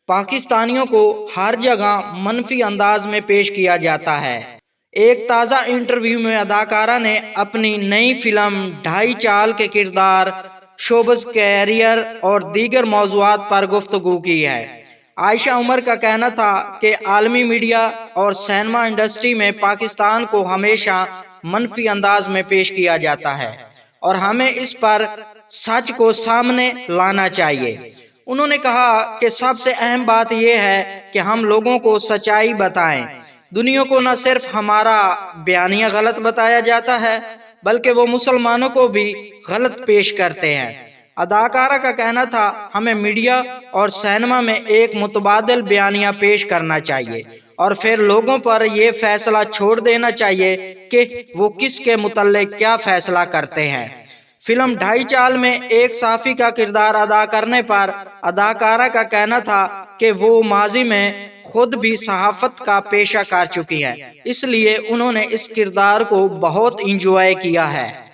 پاکستانیوں کو ہر جگہ منفی انداز میں پیش کیا جاتا ہے۔ ایک تازہ انٹرویو میں اداکارہ نے اپنی نئی فلم ڈھائی چال کے کردار، شوبز کیریئر اور دیگر موضوعات پر گفتگو کی ہے۔ عائشہ عمر کا کہنا تھا کہ عالمی میڈیا اور سینما انڈسٹری میں پاکستان کو ہمیشہ منفی انداز میں پیش کیا جاتا ہے اور ہمیں اس پر سچ کو سامنے لانا چاہیے۔ انہوں نے کہا کہ سب سے اہم بات یہ ہے کہ ہم لوگوں کو سچائی بتائیں۔ دنیا کو نہ صرف ہمارا بیانیہ غلط بتایا جاتا ہے بلکہ وہ مسلمانوں کو بھی غلط پیش کرتے ہیں۔ اداکارہ کا کہنا تھا ہمیں میڈیا اور سینما میں ایک متبادل بیانیہ پیش کرنا چاہیے اور پھر لوگوں پر یہ فیصلہ چھوڑ دینا چاہیے کہ وہ کس کے متعلق کیا فیصلہ کرتے ہیں۔ فلم ڈھائی چال میں ایک صحافی کا کردار ادا کرنے پر اداکارہ کا کہنا تھا کہ وہ ماضی میں خود بھی صحافت کا پیشہ کر چکی ہیں، اس لیے انہوں نے اس کردار کو بہت انجوائے کیا ہے۔